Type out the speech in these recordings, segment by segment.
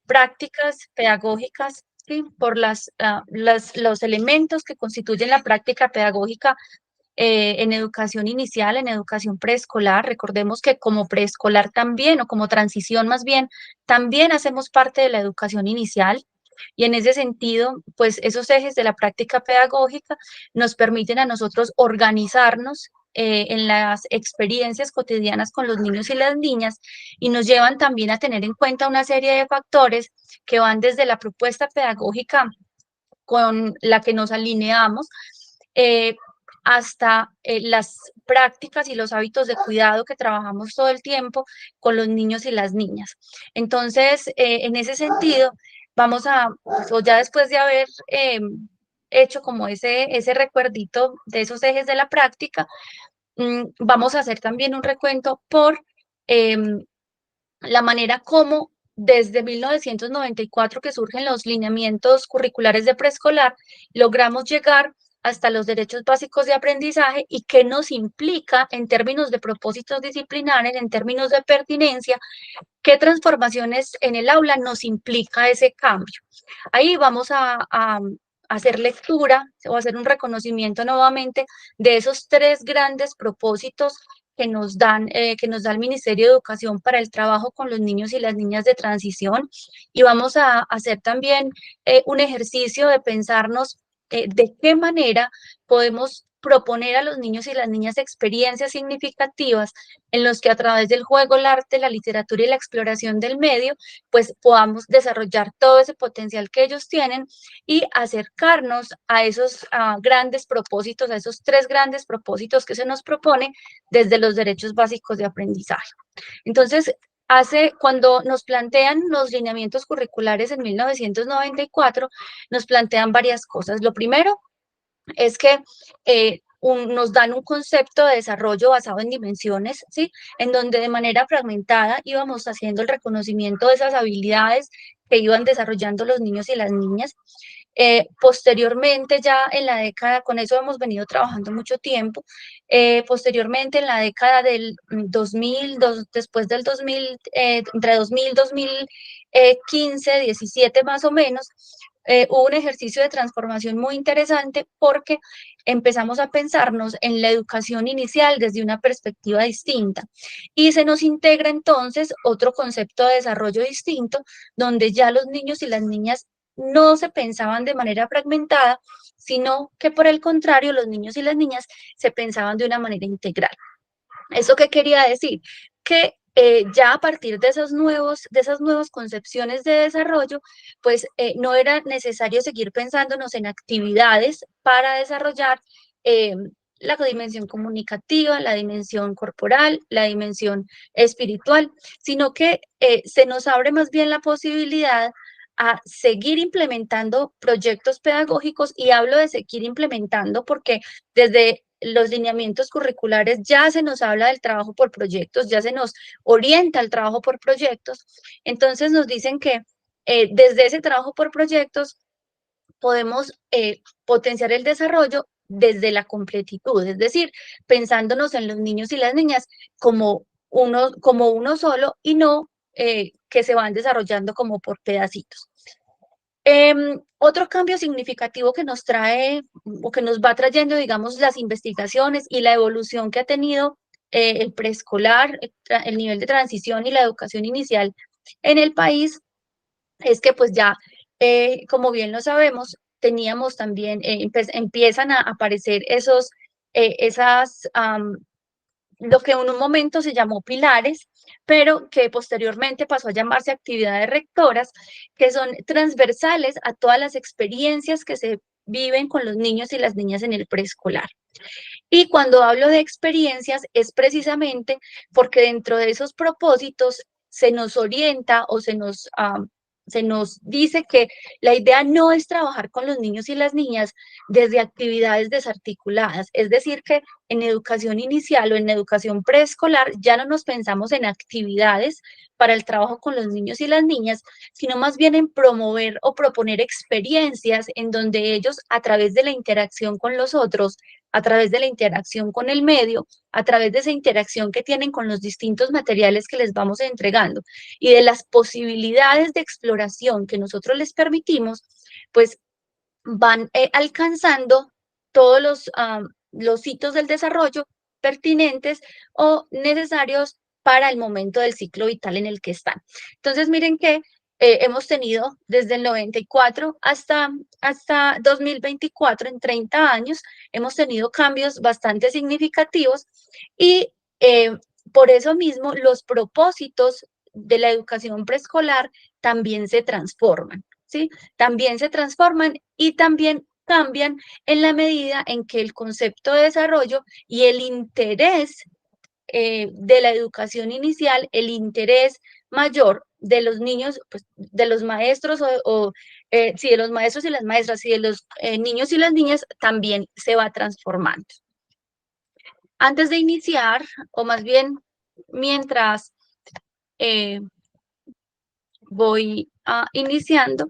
prácticas pedagógicas, ¿sí? Por los elementos que constituyen la práctica pedagógica en educación inicial, en educación preescolar. Recordemos que como preescolar también, o como transición más bien, también hacemos parte de la educación inicial. Y en ese sentido, pues esos ejes de la práctica pedagógica nos permiten a nosotros organizarnos en las experiencias cotidianas con los niños y las niñas, y nos llevan también a tener en cuenta una serie de factores que van desde la propuesta pedagógica con la que nos alineamos, eh, hasta las prácticas y los hábitos de cuidado que trabajamos todo el tiempo con los niños y las niñas. Entonces, en ese sentido, vamos a, o ya después de haber hecho como ese recuerdito de esos ejes de la práctica, vamos a hacer también un recuento por la manera como desde 1994, que surgen los lineamientos curriculares de preescolar, logramos llegar hasta los derechos básicos de aprendizaje y qué nos implica en términos de propósitos disciplinares, en términos de pertinencia, qué transformaciones en el aula nos implica ese cambio. Ahí vamos a hacer lectura o hacer un reconocimiento nuevamente de esos tres grandes propósitos que nos da el Ministerio de Educación para el trabajo con los niños y las niñas de transición, y vamos a hacer también un ejercicio de pensarnos de qué manera podemos proponer a los niños y las niñas experiencias significativas en los que a través del juego, el arte, la literatura y la exploración del medio, pues podamos desarrollar todo ese potencial que ellos tienen y acercarnos a esos grandes propósitos, a esos tres grandes propósitos que se nos propone desde los derechos básicos de aprendizaje. Entonces, cuando nos plantean los lineamientos curriculares en 1994, nos plantean varias cosas. Lo primero es que nos dan un concepto de desarrollo basado en dimensiones, ¿sí? En donde de manera fragmentada íbamos haciendo el reconocimiento de esas habilidades que iban desarrollando los niños y las niñas. Posteriormente, ya en la década, con eso hemos venido trabajando mucho tiempo, posteriormente en la década del 2000, después del 2000, entre 2000 y 2015, 17 más o menos, hubo un ejercicio de transformación muy interesante porque empezamos a pensarnos en la educación inicial desde una perspectiva distinta, y se nos integra entonces otro concepto de desarrollo distinto, donde ya los niños y las niñas no se pensaban de manera fragmentada, sino que por el contrario, los niños y las niñas se pensaban de una manera integral. ¿Eso qué quería decir? Que ya a partir de de esas nuevas concepciones de desarrollo, pues no era necesario seguir pensándonos en actividades para desarrollar eh, la dimensión comunicativa, la dimensión corporal, la dimensión espiritual, sino que se nos abre más bien la posibilidad a seguir implementando proyectos pedagógicos, y hablo de seguir implementando porque desde los lineamientos curriculares ya se nos habla del trabajo por proyectos, ya se nos orienta el trabajo por proyectos. Entonces nos dicen que desde ese trabajo por proyectos podemos potenciar el desarrollo desde la completitud, es decir, pensándonos en los niños y las niñas como uno solo, y no que se van desarrollando como por pedacitos. Otro cambio significativo que nos trae o que nos va trayendo, digamos, las investigaciones y la evolución que ha tenido el preescolar, el nivel de transición y la educación inicial en el país, es que pues ya, como bien lo sabemos, teníamos también, empiezan a aparecer lo que en un momento se llamó pilares, pero que posteriormente pasó a llamarse actividades rectoras, que son transversales a todas las experiencias que se viven con los niños y las niñas en el preescolar. Y cuando hablo de experiencias es precisamente porque dentro de esos propósitos se nos orienta o se nos dice que la idea no es trabajar con los niños y las niñas desde actividades desarticuladas, es decir, que en educación inicial o en educación preescolar ya no nos pensamos en actividades para el trabajo con los niños y las niñas, sino más bien en promover o proponer experiencias en donde ellos, a través de la interacción con los otros, a través de la interacción con el medio, a través de esa interacción que tienen con los distintos materiales que les vamos entregando y de las posibilidades de exploración que nosotros les permitimos, pues van alcanzando todos los hitos del desarrollo pertinentes o necesarios para el momento del ciclo vital en el que están. Entonces, miren que hemos tenido desde el 94 hasta 2024, en 30 años, hemos tenido cambios bastante significativos y por eso mismo los propósitos de la educación preescolar también se transforman, ¿sí? También se transforman y también cambian en la medida en que el concepto de desarrollo y el interés de la educación inicial, el interés mayor de los niños, pues, de los maestros sí, de los maestros y las maestras y de los niños y las niñas también se va transformando. Antes de iniciar, o más bien mientras eh, voy iniciando,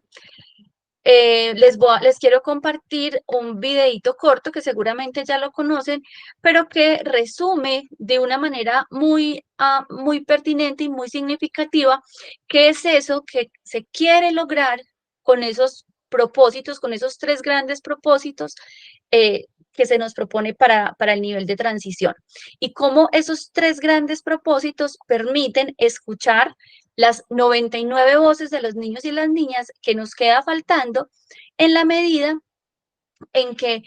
les quiero compartir un videíto corto que seguramente ya lo conocen, pero que resume de una manera muy pertinente y muy significativa qué es eso que se quiere lograr con esos propósitos, con esos tres grandes propósitos que se nos propone para el nivel de transición. Y cómo esos tres grandes propósitos permiten escuchar las 99 voces de los niños y las niñas que nos queda faltando en la medida en que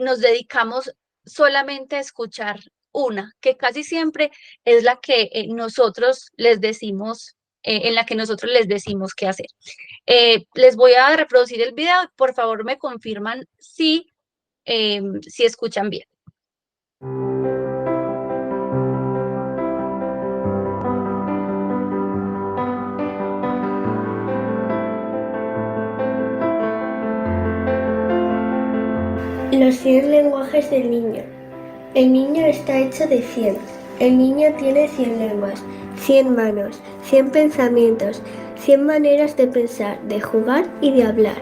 nos dedicamos solamente a escuchar una, que casi siempre es la que nosotros les decimos, en la que nosotros les decimos qué hacer. Les voy a reproducir el video, por favor me confirman si escuchan bien. Los 100 lenguajes del niño. El niño está hecho de 100. El niño tiene 100 lenguas, 100 manos, 100 pensamientos, 100 maneras de pensar, de jugar y de hablar.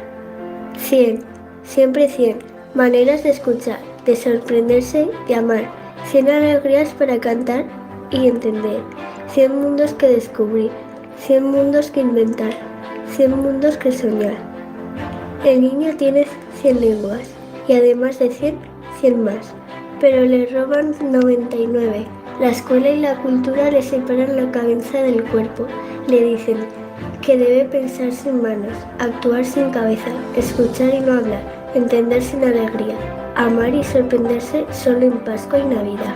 100, siempre 100, maneras de escuchar, de sorprenderse, de amar. 100 alegrías para cantar y entender. 100 mundos que descubrir, 100 mundos que inventar, 100 mundos que soñar. El niño tiene 100 lenguas y además de 100, 100 más, pero le roban 99. La escuela y la cultura le separan la cabeza del cuerpo. Le dicen que debe pensar sin manos, actuar sin cabeza, escuchar y no hablar, entender sin alegría, amar y sorprenderse solo en Pascua y Navidad.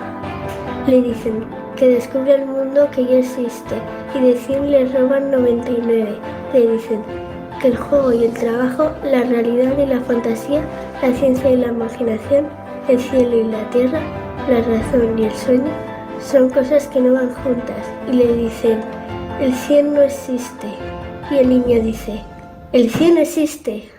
Le dicen que descubre el mundo que ya existe y de 100 le roban 99. Le dicen que el juego y el trabajo, la realidad y la fantasía, la ciencia y la imaginación, el cielo y la tierra, la razón y el sueño, son cosas que no van juntas. Y le dicen, el 100 no existe. Y el niño dice, el 100 existe.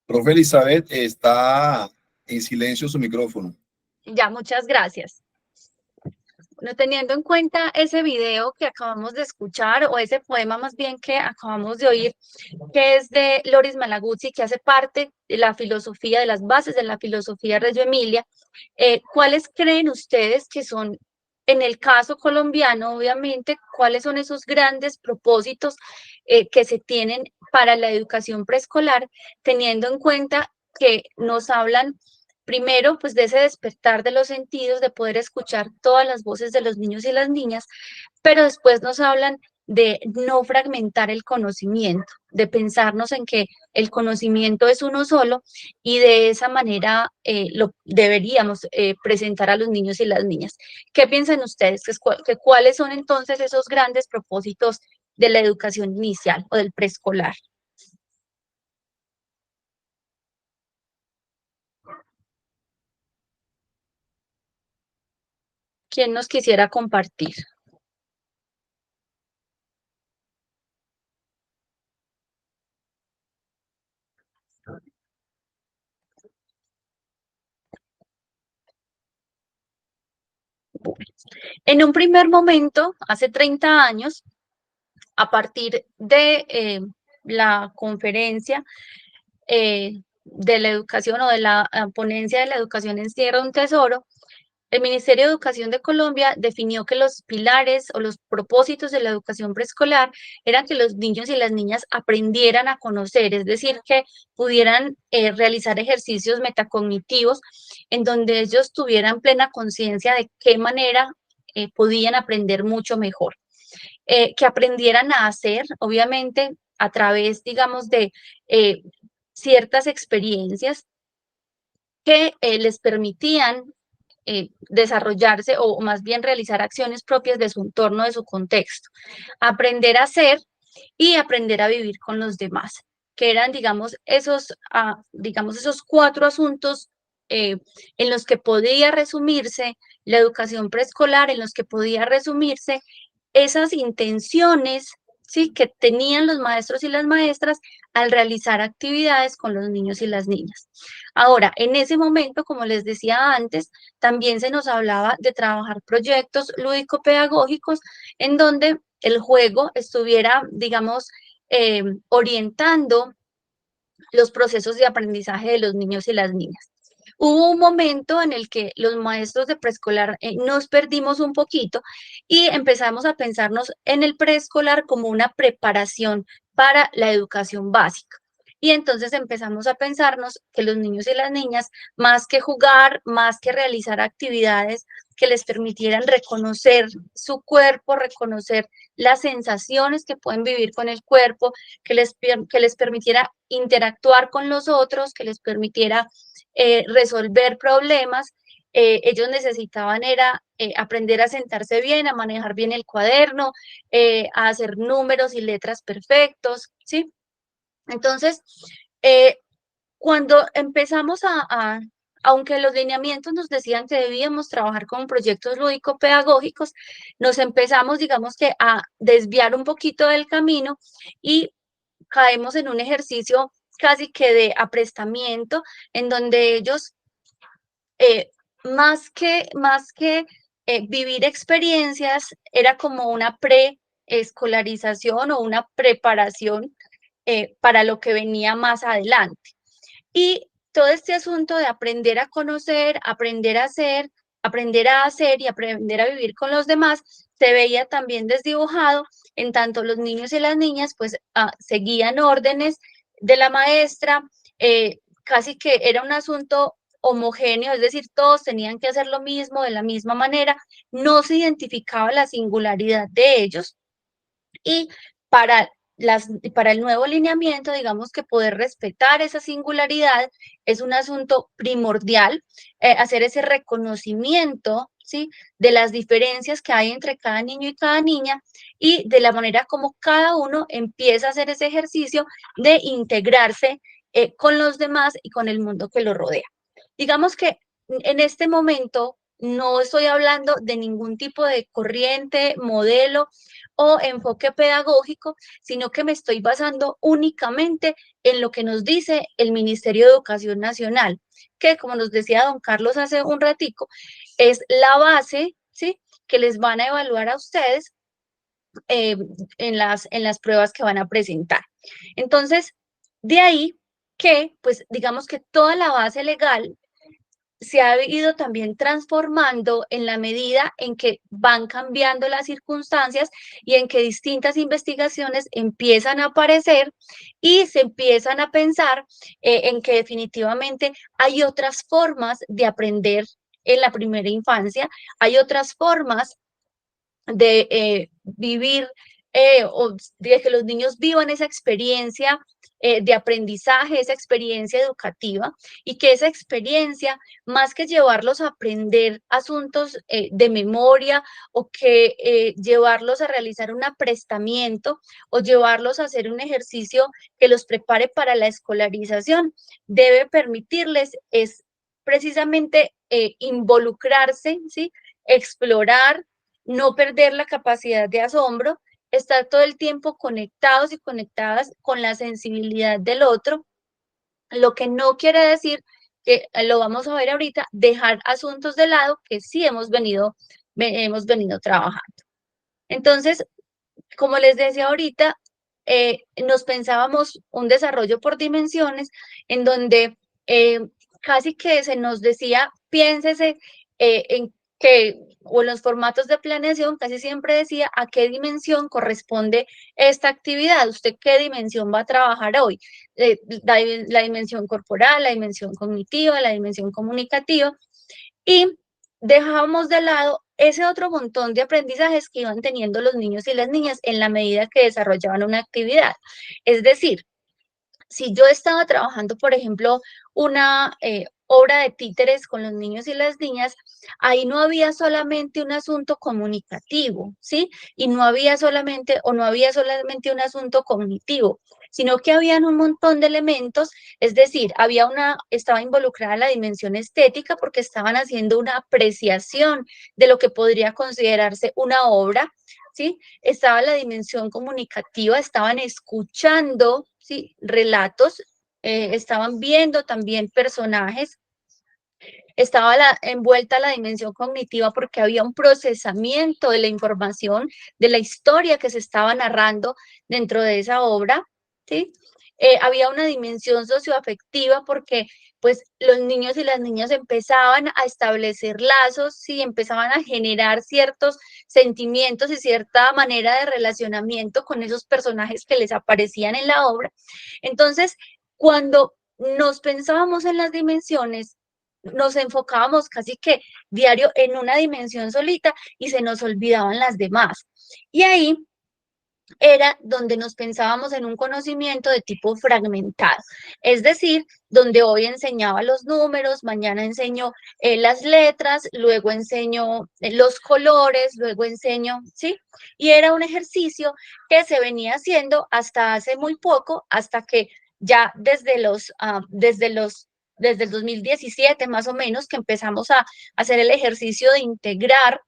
Profe Elizabeth, está en silencio su micrófono. Ya, muchas gracias. Bueno, teniendo en cuenta ese video que acabamos de escuchar, o ese poema más bien que acabamos de oír, que es de Loris Malaguzzi, que hace parte de la filosofía, de las bases de la filosofía Reggio Emilia, ¿cuáles creen ustedes que son, en el caso colombiano, obviamente, cuáles son esos grandes propósitos que se tienen para la educación preescolar, teniendo en cuenta que nos hablan primero, pues de ese despertar de los sentidos, de poder escuchar todas las voces de los niños y las niñas, pero después nos hablan de no fragmentar el conocimiento, de pensarnos en que el conocimiento es uno solo y de esa manera lo deberíamos presentar a los niños y las niñas. ¿Qué piensan ustedes? ¿Cuáles son entonces esos grandes propósitos de la educación inicial o del preescolar? ¿Quién nos quisiera compartir? En un primer momento, hace 30 años, a partir de la conferencia de la educación o de la ponencia de la educación encierra un tesoro, el Ministerio de Educación de Colombia definió que los pilares o los propósitos de la educación preescolar eran que los niños y las niñas aprendieran a conocer, es decir, que pudieran realizar ejercicios metacognitivos en donde ellos tuvieran plena conciencia de qué manera podían aprender mucho mejor. Que aprendieran a hacer, obviamente, a través, digamos, de ciertas experiencias que les permitían desarrollarse o más bien realizar acciones propias de su entorno, de su contexto. Aprender a ser y aprender a vivir con los demás, que eran, digamos, esos cuatro asuntos en los que podía resumirse la educación preescolar, en los que podía resumirse esas intenciones, ¿sí?, que tenían los maestros y las maestras al realizar actividades con los niños y las niñas. Ahora, en ese momento, como les decía antes, también se nos hablaba de trabajar proyectos lúdico-pedagógicos en donde el juego estuviera, digamos, orientando los procesos de aprendizaje de los niños y las niñas. Hubo un momento en el que los maestros de preescolar nos perdimos un poquito y empezamos a pensarnos en el preescolar como una preparación para la educación básica. Y entonces empezamos a pensarnos que los niños y las niñas, más que jugar, más que realizar actividades que les permitieran reconocer su cuerpo, reconocer las sensaciones que pueden vivir con el cuerpo, que les permitiera interactuar con los otros, que les permitiera resolver problemas. Ellos necesitaban era aprender a sentarse bien, a manejar bien el cuaderno, a hacer números y letras perfectos, ¿sí? Entonces, eh, cuando empezamos aunque los lineamientos nos decían que debíamos trabajar con proyectos lúdico-pedagógicos, nos empezamos, digamos que, a desviar un poquito del camino y caemos en un ejercicio casi que de aprestamiento, en donde ellos, eh, más que vivir experiencias, era como una preescolarización o una preparación para lo que venía más adelante. Y todo este asunto de aprender a conocer, aprender a hacer y aprender a vivir con los demás, se veía también desdibujado en tanto los niños y las niñas pues seguían órdenes de la maestra, casi que era un asunto homogéneo, es decir, todos tenían que hacer lo mismo de la misma manera, no se identificaba la singularidad de ellos y para, para el nuevo lineamiento, digamos que poder respetar esa singularidad es un asunto primordial, hacer ese reconocimiento, ¿sí?, de las diferencias que hay entre cada niño y cada niña y de la manera como cada uno empieza a hacer ese ejercicio de integrarse con los demás y con el mundo que lo rodea. Digamos que en este momento no estoy hablando de ningún tipo de corriente, modelo o enfoque pedagógico, sino que me estoy basando únicamente en lo que nos dice el Ministerio de Educación Nacional, que como nos decía don Carlos hace un ratico, es la base, ¿sí?, que les van a evaluar a ustedes en las pruebas que van a presentar. Entonces, de ahí que, pues digamos que toda la base legal se ha ido también transformando en la medida en que van cambiando las circunstancias y en que distintas investigaciones empiezan a aparecer y se empiezan a pensar en que definitivamente hay otras formas de aprender en la primera infancia, hay otras formas de vivir o de que los niños vivan esa experiencia de aprendizaje, esa experiencia educativa, y que esa experiencia, más que llevarlos a aprender asuntos de memoria o que llevarlos a realizar un aprestamiento o llevarlos a hacer un ejercicio que los prepare para la escolarización, debe permitirles es precisamente involucrarse, ¿sí? Explorar, no perder la capacidad de asombro, estar todo el tiempo conectados y conectadas con la sensibilidad del otro, lo que no quiere decir que lo vamos a ver ahorita, dejar asuntos de lado que sí hemos venido trabajando. Entonces, como les decía ahorita, nos pensábamos un desarrollo por dimensiones en donde eh, casi que se nos decía, piénsese en que, o en los formatos de planeación, casi siempre decía a qué dimensión corresponde esta actividad, usted qué dimensión va a trabajar hoy, la dimensión corporal, la dimensión cognitiva, la dimensión comunicativa, y dejábamos de lado ese otro montón de aprendizajes que iban teniendo los niños y las niñas en la medida que desarrollaban una actividad. Es decir, si yo estaba trabajando, por ejemplo, una obra de títeres con los niños y las niñas, ahí no había solamente un asunto comunicativo, ¿sí? Y no había solamente, o no había solamente un asunto cognitivo, sino que habían un montón de elementos, es decir, estaba involucrada la dimensión estética porque estaban haciendo una apreciación de lo que podría considerarse una obra, ¿sí? Estaba la dimensión comunicativa, estaban escuchando, ¿sí? Relatos, estaban viendo también personajes, estaba envuelta la dimensión cognitiva porque había un procesamiento de la información, de la historia que se estaba narrando dentro de esa obra, ¿sí? Había una dimensión socioafectiva porque pues los niños y las niñas empezaban a establecer lazos, sí, empezaban a generar ciertos sentimientos y cierta manera de relacionamiento con esos personajes que les aparecían en la obra. Entonces, cuando nos pensábamos en las dimensiones, nos enfocábamos casi que diario en una dimensión solita y se nos olvidaban las demás. Y ahí era donde nos pensábamos en un conocimiento de tipo fragmentado, es decir, donde hoy enseñaba los números, mañana enseño las letras, luego enseño los colores, luego enseño, ¿sí? Y era un ejercicio que se venía haciendo hasta hace muy poco, hasta que ya desde el 2017 más o menos, que empezamos a hacer el ejercicio de integrar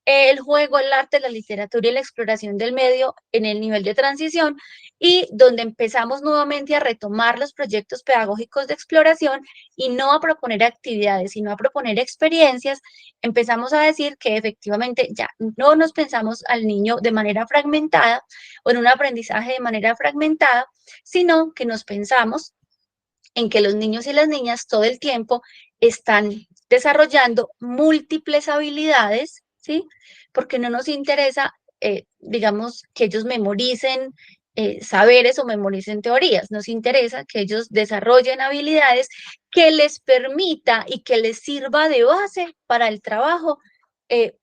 el juego, el arte, la literatura y la exploración del medio en el nivel de transición, y donde empezamos nuevamente a retomar los proyectos pedagógicos de exploración y no a proponer actividades, sino a proponer experiencias. Empezamos a decir que efectivamente ya no nos pensamos al niño de manera fragmentada o en un aprendizaje de manera fragmentada, sino que nos pensamos en que los niños y las niñas todo el tiempo están desarrollando múltiples habilidades, ¿sí? Porque no nos interesa, digamos, que ellos memoricen saberes o memoricen teorías, nos interesa que ellos desarrollen habilidades que les permita y que les sirva de base para el trabajo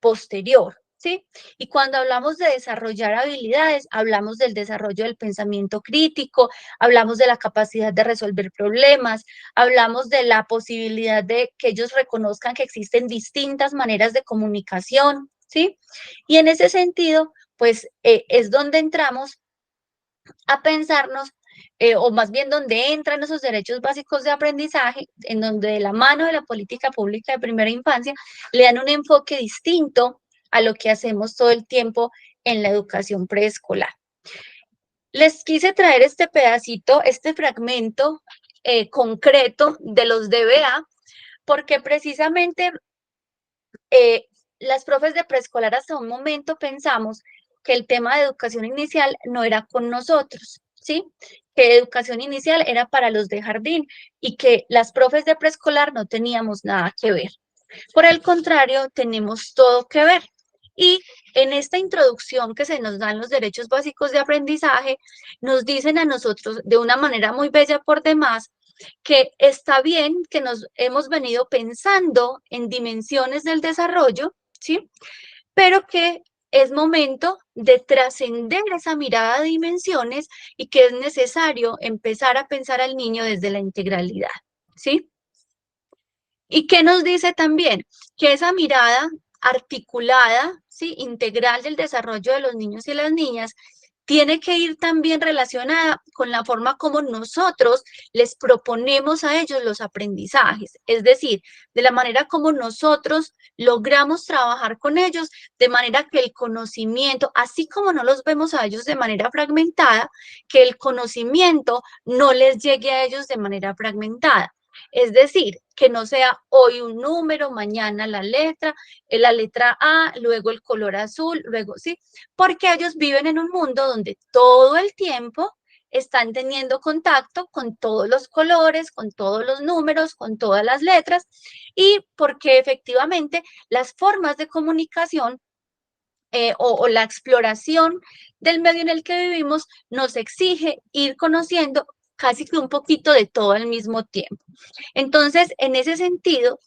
posterior, ¿sí? Y cuando hablamos de desarrollar habilidades, hablamos del desarrollo del pensamiento crítico, hablamos de la capacidad de resolver problemas, hablamos de la posibilidad de que ellos reconozcan que existen distintas maneras de comunicación, ¿sí? Y en ese sentido, pues es donde entramos a pensarnos, o más bien donde entran esos derechos básicos de aprendizaje, en donde de la mano de la política pública de primera infancia le dan un enfoque distinto a lo que hacemos todo el tiempo en la educación preescolar. Les quise traer este pedacito, este fragmento concreto de los DBA, porque precisamente las profes de preescolar hasta un momento pensamos que el tema de educación inicial no era con nosotros, ¿sí? que educación inicial era para los de jardín y que las profes de preescolar no teníamos nada que ver. Por el contrario, tenemos todo que ver. Y en esta introducción que se nos dan los derechos básicos de aprendizaje, nos dicen a nosotros de una manera muy bella por demás que está bien que nos hemos venido pensando en dimensiones del desarrollo, ¿sí? Pero que es momento de trascender esa mirada de dimensiones y que es necesario empezar a pensar al niño desde la integralidad, ¿sí? ¿Y qué nos dice también? Que esa mirada articulada, ¿sí? Integral del desarrollo de los niños y las niñas, tiene que ir también relacionada con la forma como nosotros les proponemos a ellos los aprendizajes, es decir, de la manera como nosotros logramos trabajar con ellos, de manera que el conocimiento, así como no los vemos a ellos de manera fragmentada, que el conocimiento no les llegue a ellos de manera fragmentada. Es decir, que no sea hoy un número, mañana la letra A, luego el color azul, luego sí, porque ellos viven en un mundo donde todo el tiempo están teniendo contacto con todos los colores, con todos los números, con todas las letras, y porque efectivamente las formas de comunicación o la exploración del medio en el que vivimos nos exige ir conociendo casi que un poquito de todo al mismo tiempo. Entonces, en ese sentido,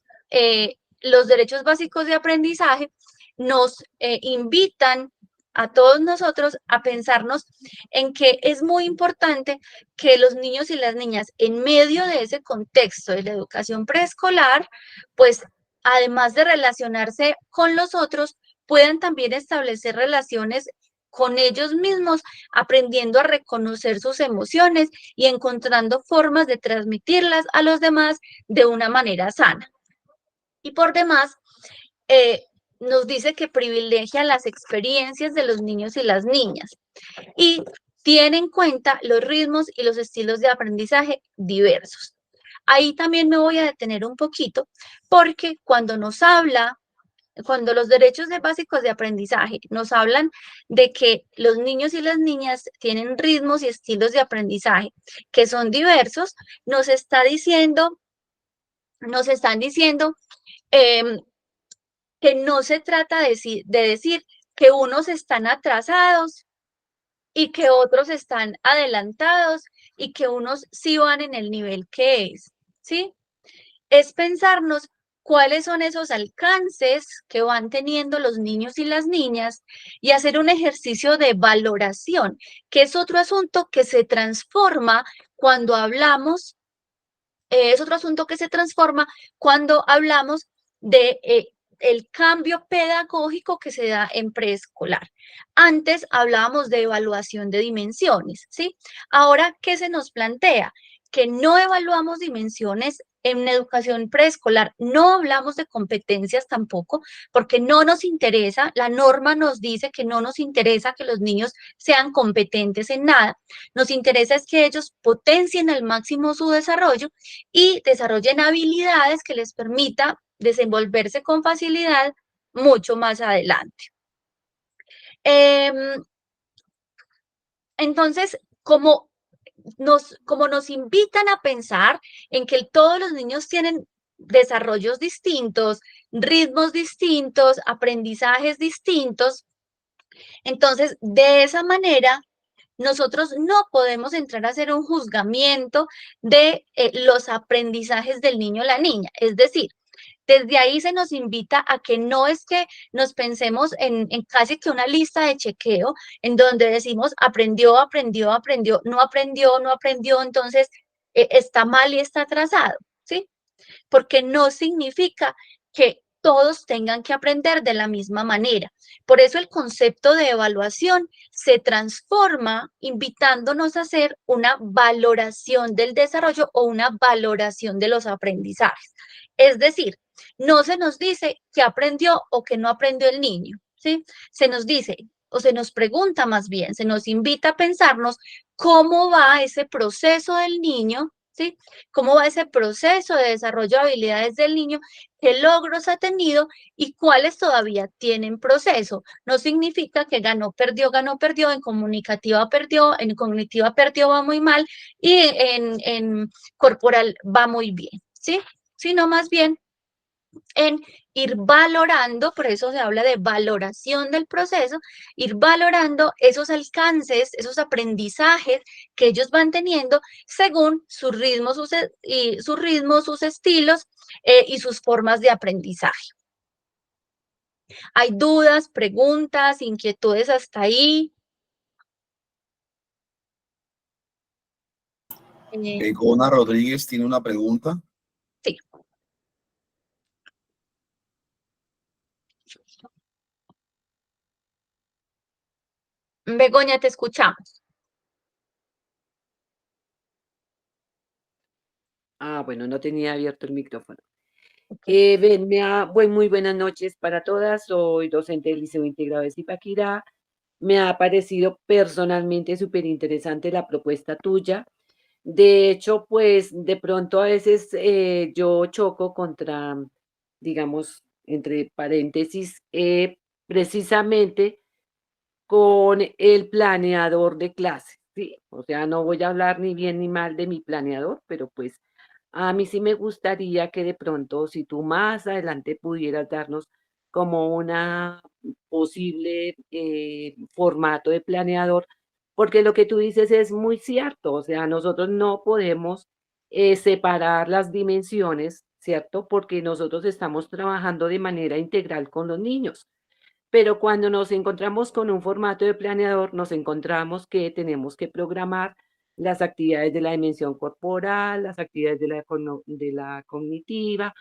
los derechos básicos de aprendizaje nos invitan a todos nosotros a pensarnos en que es muy importante que los niños y las niñas, en medio de ese contexto de la educación preescolar, pues además de relacionarse con los otros, puedan también establecer relaciones con ellos mismos, aprendiendo a reconocer sus emociones y encontrando formas de transmitirlas a los demás de una manera sana. Y por demás, nos dice que privilegia las experiencias de los niños y las niñas y tiene en cuenta los ritmos y los estilos de aprendizaje diversos. Ahí también me voy a detener un poquito porque cuando los derechos básicos de aprendizaje nos hablan de que los niños y las niñas tienen ritmos y estilos de aprendizaje que son diversos, nos están diciendo que no se trata de decir que unos están atrasados y que otros están adelantados y que unos sí van en el nivel que es, ¿sí? Es pensarnos cuáles son esos alcances que van teniendo los niños y las niñas y hacer un ejercicio de valoración, que es otro asunto que se transforma cuando hablamos, es otro asunto que se transforma cuando hablamos de el cambio pedagógico que se da en preescolar. Antes hablábamos de evaluación de dimensiones, ¿sí? Ahora, ¿qué se nos plantea? Que no evaluamos dimensiones en educación preescolar, no hablamos de competencias tampoco, porque no nos interesa, la norma nos dice que no nos interesa que los niños sean competentes en nada, nos interesa es que ellos potencien al máximo su desarrollo y desarrollen habilidades que les permita desenvolverse con facilidad mucho más adelante. Entonces, como nos invitan a pensar en que todos los niños tienen desarrollos distintos, ritmos distintos, aprendizajes distintos, entonces de esa manera nosotros no podemos entrar a hacer un juzgamiento de los aprendizajes del niño o la niña. Es decir, desde ahí se nos invita a que no es que nos pensemos en casi que una lista de chequeo en donde decimos aprendió, aprendió, aprendió, no aprendió, no aprendió, entonces está mal y está atrasado, ¿sí? Porque no significa que todos tengan que aprender de la misma manera. Por eso el concepto de evaluación se transforma invitándonos a hacer una valoración del desarrollo o una valoración de los aprendizajes. Es decir, no se nos dice que aprendió o que no aprendió el niño, ¿sí? Se nos dice o se nos pregunta más bien, se nos invita a pensarnos cómo va ese proceso del niño ¿sí? ¿Cómo va ese proceso de desarrollo de habilidades del niño? ¿Qué logros ha tenido y cuáles todavía tienen proceso? No significa que ganó, perdió, en cognitiva perdió, va muy mal y en corporal va muy bien, ¿sí? Sino más bien en ir valorando, por eso se habla de valoración del proceso, ir valorando esos alcances, esos aprendizajes que ellos van teniendo según sus ritmos, sus estilos y sus formas de aprendizaje. ¿Hay dudas, preguntas, inquietudes hasta ahí? Eh, Gona Rodríguez tiene una pregunta. sí. Begoña, te escuchamos. Ah, bueno, no tenía abierto el micrófono. Okay. Muy buenas noches para todas. Soy docente del Liceo Integrado de Zipaquirá. Me ha parecido personalmente súper interesante la propuesta tuya. De hecho, pues de pronto a veces yo choco contra, digamos, entre paréntesis, precisamente con el planeador de clase, ¿sí? O sea, no voy a hablar ni bien ni mal de mi planeador, pero pues a mí sí me gustaría que de pronto, si tú más adelante pudieras darnos como una posible formato de planeador, porque lo que tú dices es muy cierto, o sea, nosotros no podemos separar las dimensiones, ¿cierto? Porque nosotros estamos trabajando de manera integral con los niños. Pero cuando nos encontramos con un formato de planeador, nos encontramos que tenemos que programar las actividades de la dimensión corporal, las actividades de la cognitiva.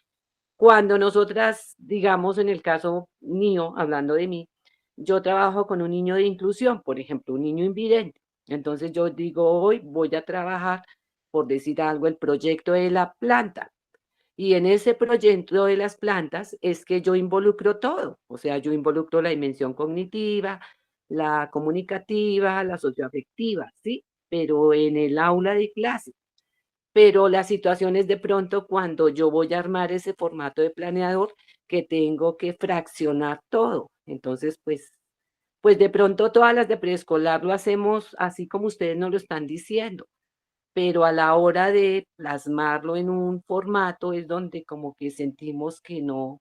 Cuando nosotras, digamos, en el caso mío, hablando de mí, yo trabajo con un niño de inclusión, por ejemplo, un niño invidente. Entonces yo digo, hoy voy a trabajar, por decir algo, el proyecto de la planta. Y en ese proyecto de las plantas es que yo involucro todo, o sea, yo involucro la dimensión cognitiva, la comunicativa, la socioafectiva, ¿sí? Pero en el aula de clase. Pero la situación es de pronto cuando yo voy a armar ese formato de planeador que tengo que fraccionar todo. Entonces, pues de pronto todas las de preescolar lo hacemos así como ustedes nos lo están diciendo, pero a la hora de plasmarlo en un formato es donde como que sentimos que no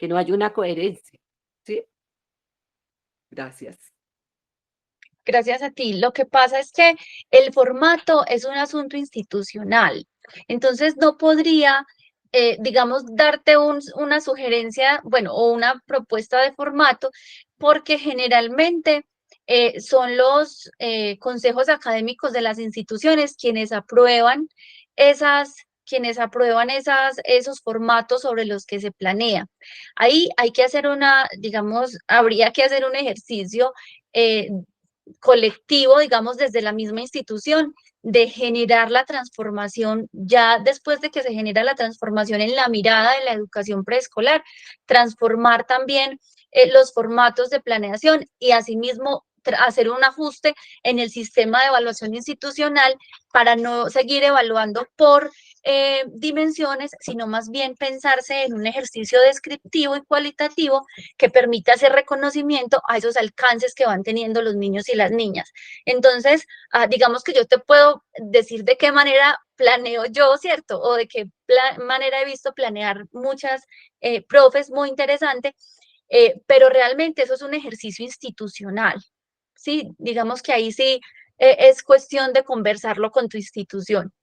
hay una coherencia, ¿sí? Gracias. Gracias a ti. Lo que pasa es que el formato es un asunto institucional. Entonces, no podría, digamos, darte una sugerencia, bueno, o una propuesta de formato, porque generalmente son los consejos académicos de las instituciones quienes aprueban esos formatos sobre los que se planea. Ahí hay que hacer digamos, habría que hacer un ejercicio eh, colectivo, digamos, desde la misma institución, de generar la transformación, ya después de que se genera la transformación en la mirada de la educación preescolar, transformar también los formatos de planeación y asimismo hacer un ajuste en el sistema de evaluación institucional para no seguir evaluando por dimensiones, sino más bien pensarse en un ejercicio descriptivo y cualitativo que permita hacer reconocimiento a esos alcances que van teniendo los niños y las niñas. Entonces, digamos que yo te puedo decir de qué manera planeo yo, ¿cierto? O de qué manera he visto planear muchas profes muy interesante, pero realmente eso es un ejercicio institucional, ¿sí? Digamos que ahí sí es cuestión de conversarlo con tu institución.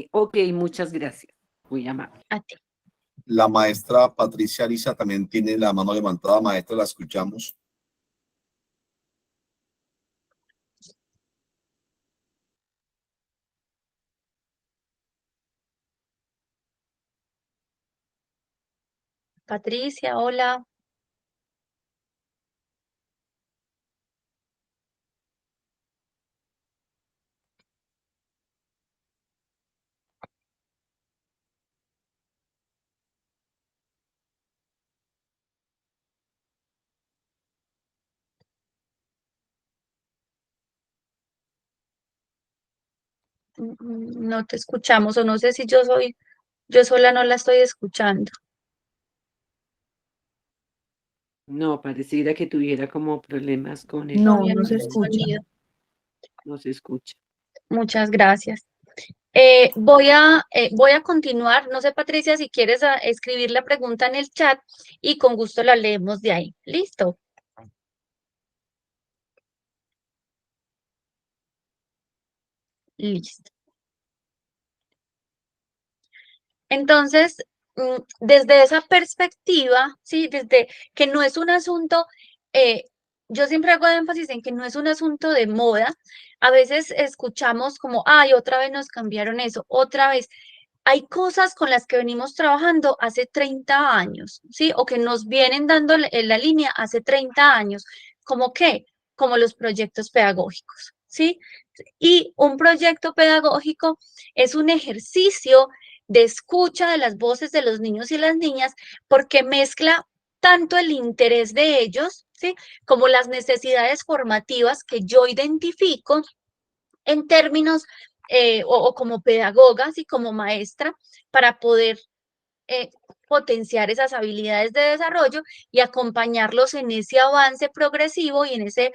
Ok, muchas gracias. Muy amable. A ti. La maestra Patricia Ariza también tiene la mano levantada. Maestra, la escuchamos. Patricia, hola. No te escuchamos, o no sé si yo sola no la estoy escuchando. No, pareciera que tuviera como problemas con el No, no se Obviamente el escucha. sonido. no se escucha. Muchas gracias. Voy a continuar. No sé, Patricia, si quieres escribir la pregunta en el chat y con gusto la leemos de ahí. ¿Listo? Listo. Entonces, desde esa perspectiva, sí, desde que no es un asunto, eh, yo siempre hago énfasis en que no es un asunto de moda. A veces escuchamos como, ay, otra vez nos cambiaron eso, otra vez. Hay cosas con las que venimos trabajando hace 30 años, ¿sí? O que nos vienen dando en la línea hace 30 años. ¿Cómo qué? Como los proyectos pedagógicos, ¿sí? Y un proyecto pedagógico es un ejercicio de escucha de las voces de los niños y las niñas porque mezcla tanto el interés de ellos, ¿sí? Como las necesidades formativas que yo identifico en términos o como pedagoga y como maestra para poder eh, potenciar esas habilidades de desarrollo y acompañarlos en ese avance progresivo y en ese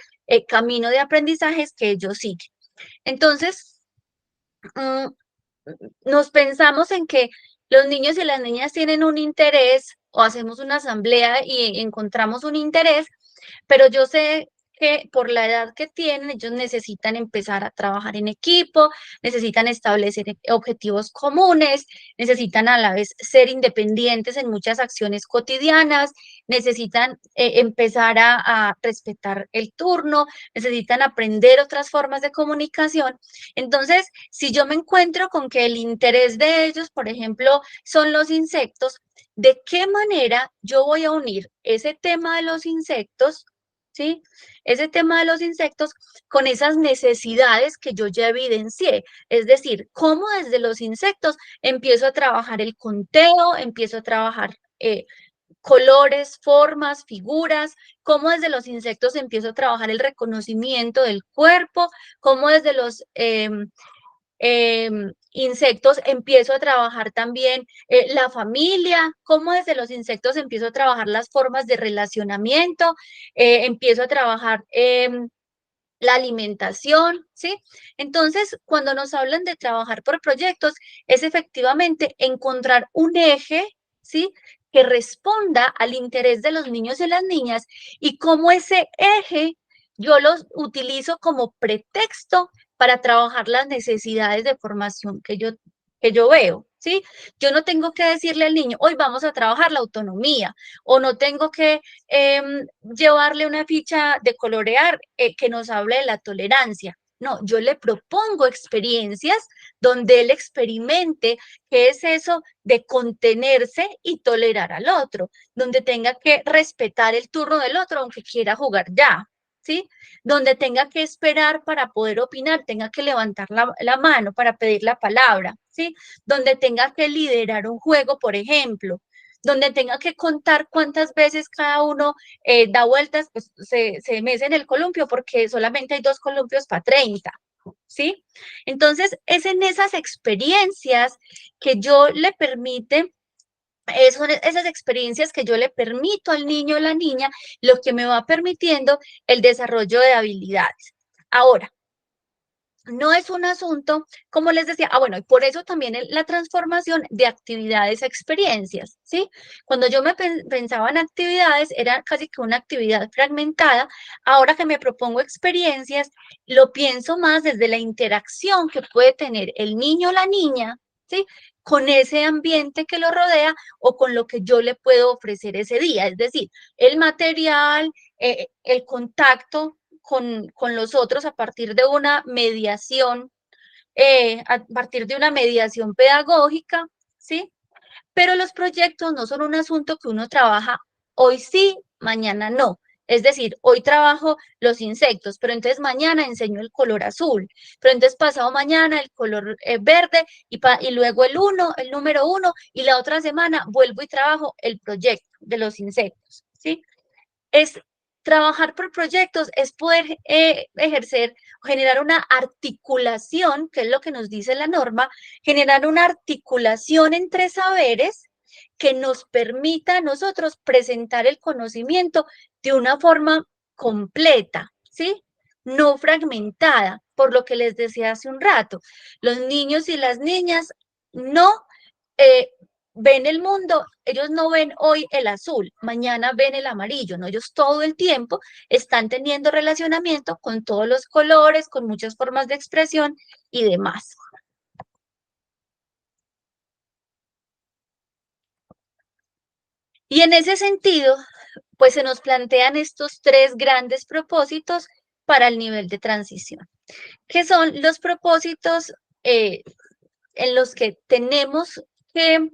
camino de aprendizajes que ellos siguen. Entonces, mm, nos pensamos en que los niños y las niñas tienen un interés o hacemos una asamblea y encontramos un interés, pero yo sé que por la edad que tienen, ellos necesitan empezar a trabajar en equipo, necesitan establecer objetivos comunes, necesitan a la vez ser independientes en muchas acciones cotidianas, necesitan empezar a respetar el turno, necesitan aprender otras formas de comunicación. Entonces, si yo me encuentro con que el interés de ellos, por ejemplo, son los insectos, ¿de qué manera yo voy a unir ese tema de los insectos, ¿sí? Ese tema de los insectos con esas necesidades que yo ya evidencié. Es decir, cómo desde los insectos empiezo a trabajar el conteo, empiezo a trabajar colores, formas, figuras, cómo desde los insectos empiezo a trabajar el reconocimiento del cuerpo, cómo desde los insectos empiezo a trabajar también la familia, cómo desde los insectos empiezo a trabajar las formas de relacionamiento, empiezo a trabajar la alimentación, ¿sí? Entonces, cuando nos hablan de trabajar por proyectos, es efectivamente encontrar un eje, ¿sí? Que responda al interés de los niños y las niñas y cómo ese eje yo los utilizo como pretexto para trabajar las necesidades de formación que yo veo, ¿sí? Yo no tengo que decirle al niño, hoy vamos a trabajar la autonomía, o no tengo que llevarle una ficha de colorear que nos hable de la tolerancia. No, yo le propongo experiencias donde él experimente qué es eso de contenerse y tolerar al otro, donde tenga que respetar el turno del otro aunque quiera jugar ya, ¿sí? Donde tenga que esperar para poder opinar, tenga que levantar la mano para pedir la palabra, ¿sí? Donde tenga que liderar un juego, por ejemplo, donde tenga que contar cuántas veces cada uno da vueltas, pues se mece en el columpio porque solamente hay 2 columpios para 30, ¿sí? Entonces, es en esas experiencias que yo le permite son esas experiencias que yo le permito al niño o la niña, lo que me va permitiendo el desarrollo de habilidades. Ahora, no es un asunto, como les decía, bueno, y por eso también la transformación de actividades a experiencias, ¿sí? Cuando yo me pensaba en actividades, era casi que una actividad fragmentada. Ahora que me propongo experiencias, lo pienso más desde la interacción que puede tener el niño o la niña, ¿sí? Con ese ambiente que lo rodea o con lo que yo le puedo ofrecer ese día, es decir, el material, el contacto con los otros a partir de una mediación, a partir de una mediación pedagógica, ¿sí? Pero los proyectos no son un asunto que uno trabaja hoy sí, mañana no. Es decir, hoy trabajo los insectos, pero entonces mañana enseño el color azul, pero entonces pasado mañana el color verde y luego el número 1, y la otra semana vuelvo y trabajo el proyecto de los insectos, ¿sí? Es Trabajar por proyectos es poder ejercer, generar una articulación, que es lo que nos dice la norma, generar una articulación entre saberes que nos permita a nosotros presentar el conocimiento de una forma completa, ¿sí? No fragmentada, por lo que les decía hace un rato. Los niños y las niñas no eh, ven el mundo, ellos no ven hoy el azul, mañana ven el amarillo, ¿no? Ellos todo el tiempo están teniendo relacionamiento con todos los colores, con muchas formas de expresión y demás. Y en ese sentido, pues se nos plantean estos tres grandes propósitos para el nivel de transición, que son los propósitos en los que tenemos que,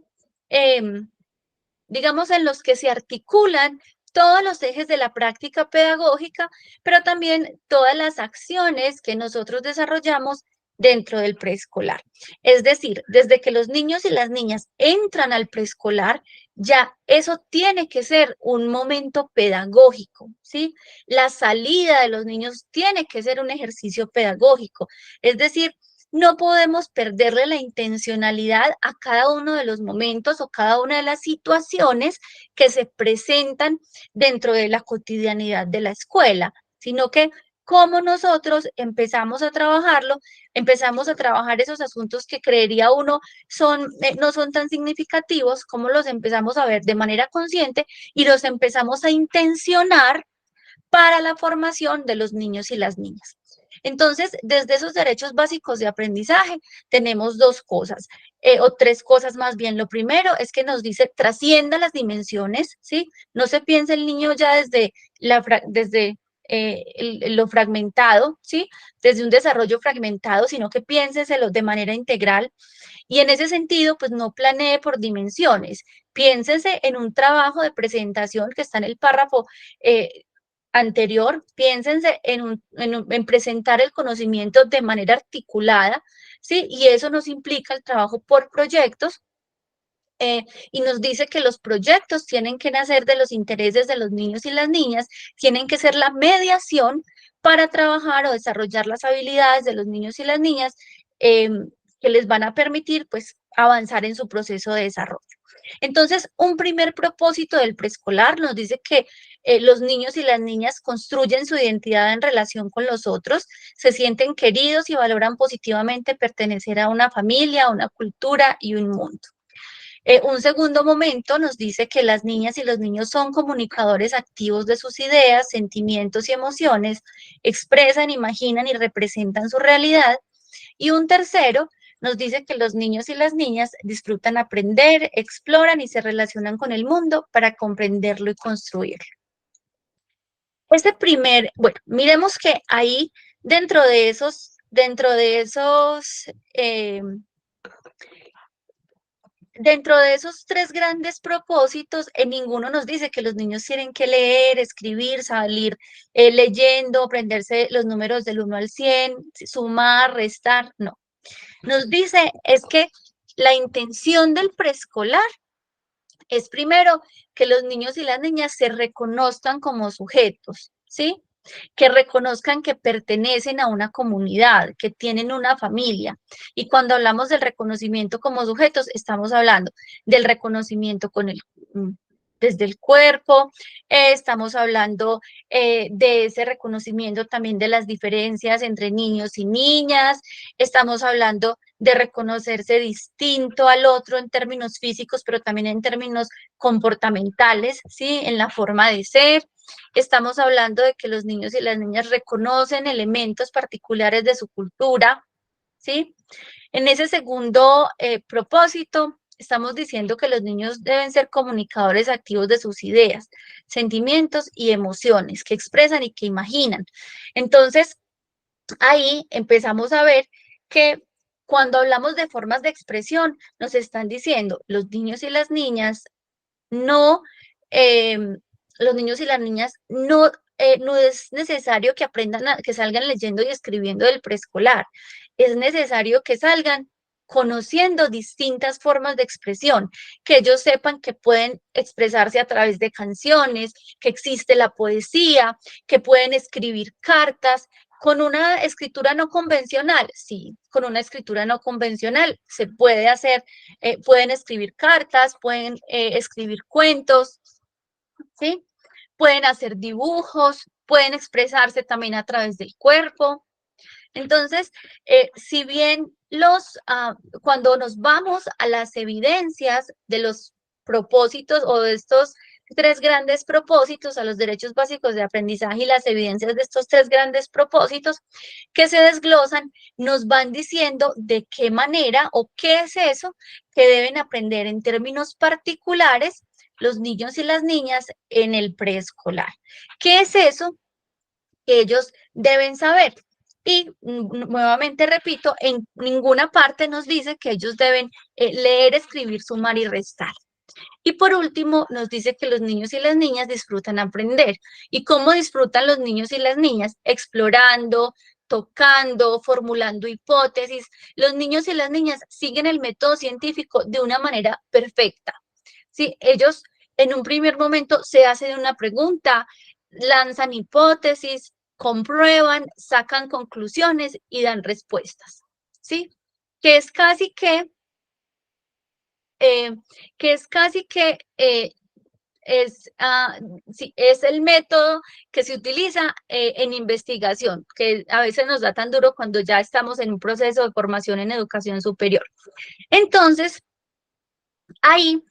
digamos, en los que se articulan todos los ejes de la práctica pedagógica, pero también todas las acciones que nosotros desarrollamos dentro del preescolar. Es decir, desde que los niños y las niñas entran al preescolar, ya eso tiene que ser un momento pedagógico, ¿sí? La salida de los niños tiene que ser un ejercicio pedagógico. Es decir, no podemos perderle la intencionalidad a cada uno de los momentos o cada una de las situaciones que se presentan dentro de la cotidianidad de la escuela, sino que como nosotros empezamos a trabajarlo, empezamos a trabajar esos asuntos que creería uno no son tan significativos, como los empezamos a ver de manera consciente y los empezamos a intencionar para la formación de los niños y las niñas. Entonces, desde esos derechos básicos de aprendizaje, tenemos dos cosas, o tres cosas más bien. Lo primero es que nos dice, trascienda las dimensiones, ¿sí? No se piense el niño ya desde lo fragmentado, ¿sí? Desde un desarrollo fragmentado, sino que piénseselo de manera integral. Y en ese sentido, pues no planee por dimensiones. Piénsese en un trabajo de presentación que está en el párrafo anterior, piénsense en presentar el conocimiento de manera articulada, ¿sí? Y eso nos implica el trabajo por proyectos, y nos dice que los proyectos tienen que nacer de los intereses de los niños y las niñas, tienen que ser la mediación para trabajar o desarrollar las habilidades de los niños y las niñas que les van a permitir, pues, avanzar en su proceso de desarrollo. Entonces, un primer propósito del preescolar nos dice que los niños y las niñas construyen su identidad en relación con los otros, se sienten queridos y valoran positivamente pertenecer a una familia, a una cultura y un mundo. Un segundo momento nos dice que las niñas y los niños son comunicadores activos de sus ideas, sentimientos y emociones, expresan, imaginan y representan su realidad. Y un tercero nos dice que los niños y las niñas disfrutan aprender, exploran y se relacionan con el mundo para comprenderlo y construirlo. Bueno, miremos que ahí dentro de esos tres grandes propósitos, en ninguno nos dice que los niños tienen que leer, escribir, salir leyendo, aprenderse los números del 1 al 100, sumar, restar, no. Nos dice es que la intención del preescolar es primero que los niños y las niñas se reconozcan como sujetos, ¿sí? Que reconozcan que pertenecen a una comunidad, que tienen una familia. Y cuando hablamos del reconocimiento como sujetos, estamos hablando del reconocimiento desde el cuerpo, estamos hablando de ese reconocimiento también de las diferencias entre niños y niñas, estamos hablando de reconocerse distinto al otro en términos físicos, pero también en términos comportamentales, ¿sí? En la forma de ser. Estamos hablando de que los niños y las niñas reconocen elementos particulares de su cultura, ¿sí? En ese segundo propósito, estamos diciendo que los niños deben ser comunicadores activos de sus ideas, sentimientos y emociones que expresan y que imaginan. Entonces, ahí empezamos a ver que cuando hablamos de formas de expresión, nos están diciendo los niños y las niñas no, los niños y las niñas no es necesario que aprendan, que salgan leyendo y escribiendo del preescolar. Es necesario que salgan conociendo distintas formas de expresión, que ellos sepan que pueden expresarse a través de canciones, que existe la poesía, que pueden escribir cartas, con una escritura no convencional. Sí, con una escritura no convencional se puede hacer, pueden escribir cartas, pueden escribir cuentos, ¿sí? Pueden hacer dibujos, pueden expresarse también a través del cuerpo. Entonces, si bien cuando nos vamos a las evidencias de los propósitos o de estos tres grandes propósitos, a los derechos básicos de aprendizaje y las evidencias de estos tres grandes propósitos que se desglosan, nos van diciendo de qué manera o qué es eso que deben aprender en términos particulares los niños y las niñas en el preescolar. ¿Qué es eso que ellos deben saber? Y nuevamente repito, en ninguna parte nos dice que ellos deben leer, escribir, sumar y restar. Y por último, nos dice que los niños y las niñas disfrutan aprender. ¿Y cómo disfrutan los niños y las niñas? Explorando, tocando, formulando hipótesis. Los niños y las niñas siguen el método científico de una manera perfecta. ¿Sí? Ellos en un primer momento se hacen una pregunta, lanzan hipótesis, comprueban, sacan conclusiones y dan respuestas, ¿sí? Que es casi que sí, es el método que se utiliza en investigación, que a veces nos da tan duro cuando ya estamos en un proceso de formación en educación superior. Entonces, ahí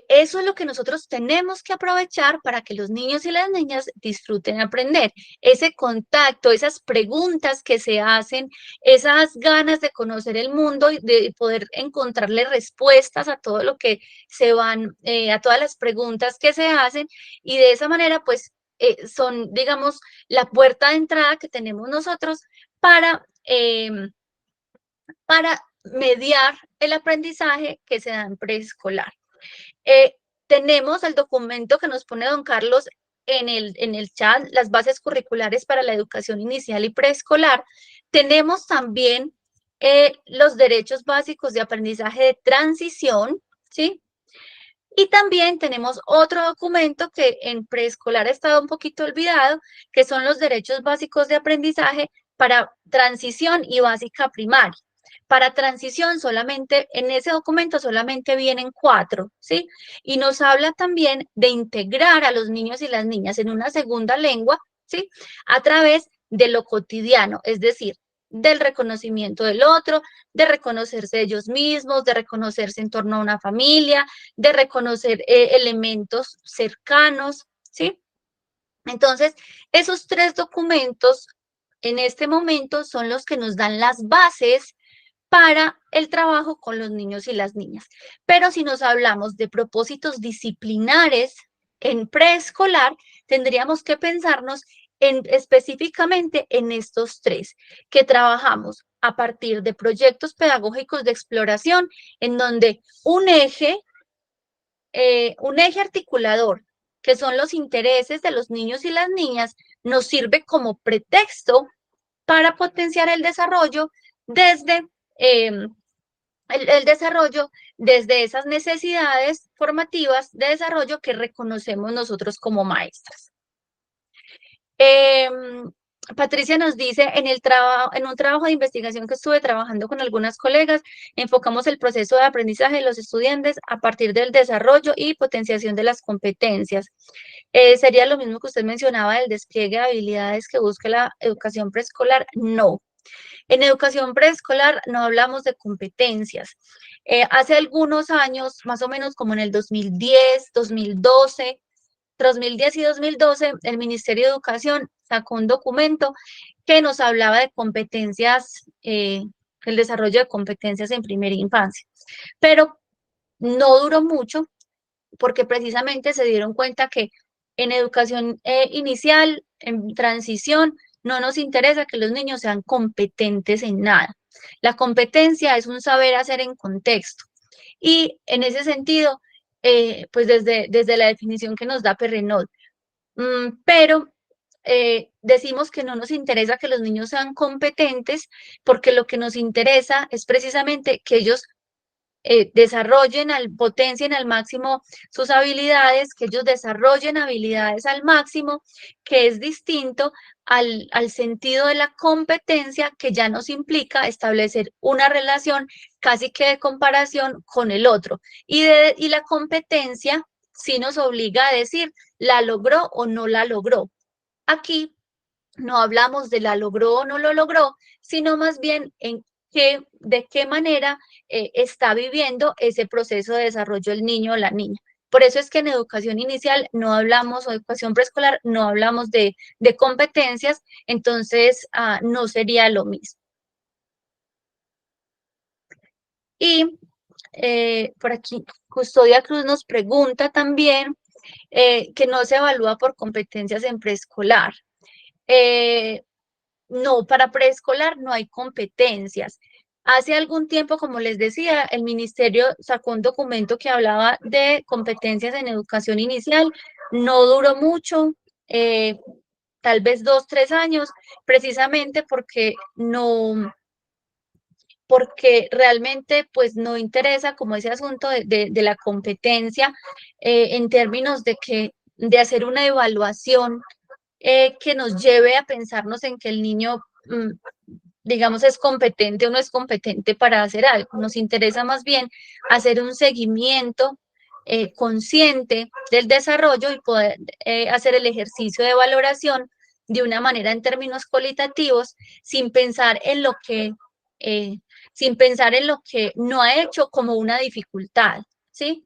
eso es lo que nosotros tenemos que aprovechar para que los niños y las niñas disfruten aprender. Ese contacto, esas preguntas que se hacen, esas ganas de conocer el mundo y de poder encontrarle respuestas a todo lo que se van, a todas las preguntas que se hacen, y de esa manera, pues, son, digamos, la puerta de entrada que tenemos nosotros para mediar el aprendizaje que se da en preescolar. Tenemos el documento que nos pone don Carlos en el chat, las bases curriculares para la educación inicial y preescolar. Tenemos también los derechos básicos de aprendizaje de transición, ¿sí? Y también tenemos otro documento que en preescolar ha estado un poquito olvidado, que son los derechos básicos de aprendizaje para transición y básica primaria. Para transición solamente, en ese documento solamente vienen 4, ¿sí? Y nos habla también de integrar a los niños y las niñas en una segunda lengua, ¿sí? A través de lo cotidiano, es decir, del reconocimiento del otro, de reconocerse ellos mismos, de reconocerse en torno a una familia, de reconocer elementos cercanos, ¿sí? Entonces, esos 3 documentos en este momento son los que nos dan las bases para el trabajo con los niños y las niñas. Pero si nos hablamos de propósitos disciplinares en preescolar, tendríamos que pensarnos específicamente en estos 3, que trabajamos a partir de proyectos pedagógicos de exploración, en donde un eje articulador, que son los intereses de los niños y las niñas, nos sirve como pretexto para potenciar el desarrollo desde el desarrollo desde esas necesidades formativas de desarrollo que reconocemos nosotros como maestras. Patricia nos dice, en un trabajo de investigación que estuve trabajando con algunas colegas, enfocamos el proceso de aprendizaje de los estudiantes a partir del desarrollo y potenciación de las competencias. ¿Sería lo mismo que usted mencionaba del despliegue de habilidades que busca la educación preescolar? No. En educación preescolar no hablamos de competencias. Hace algunos años, más o menos como en el 2010, 2012, 2010 y 2012, el Ministerio de Educación sacó un documento que nos hablaba de competencias, el desarrollo de competencias en primera infancia. Pero no duró mucho porque precisamente se dieron cuenta que en educación inicial, en transición, no nos interesa que los niños sean competentes en nada. La competencia es un saber hacer en contexto. Y en ese sentido, pues desde la definición que nos da Perrenot, pero decimos que no nos interesa que los niños sean competentes porque lo que nos interesa es precisamente que ellos desarrollen, potencien al máximo sus habilidades, que ellos desarrollen habilidades al máximo, que es distinto al sentido de la competencia que ya nos implica establecer una relación casi que de comparación con el otro. Y la competencia sí nos obliga a decir, ¿la logró o no la logró? Aquí no hablamos de la logró o no lo logró, sino más bien de qué manera está viviendo ese proceso de desarrollo el niño o la niña. Por eso es que en educación inicial no hablamos, o educación preescolar, no hablamos de competencias, entonces no sería lo mismo. Y por aquí, Custodia Cruz nos pregunta también que no se evalúa por competencias en preescolar. No, para preescolar no hay competencias. Hace algún tiempo, como les decía, el ministerio sacó un documento que hablaba de competencias en educación inicial. No duró mucho, tal vez 2, 3 años, precisamente porque realmente pues no interesa como ese asunto de la competencia en términos de hacer una evaluación que nos lleve a pensarnos en que el niño, digamos, es competente o no es competente para hacer algo. Nos interesa más bien hacer un seguimiento consciente del desarrollo y poder hacer el ejercicio de valoración de una manera en términos cualitativos, sin pensar en lo que, eh, sin pensar en lo que no ha hecho como una dificultad, ¿sí?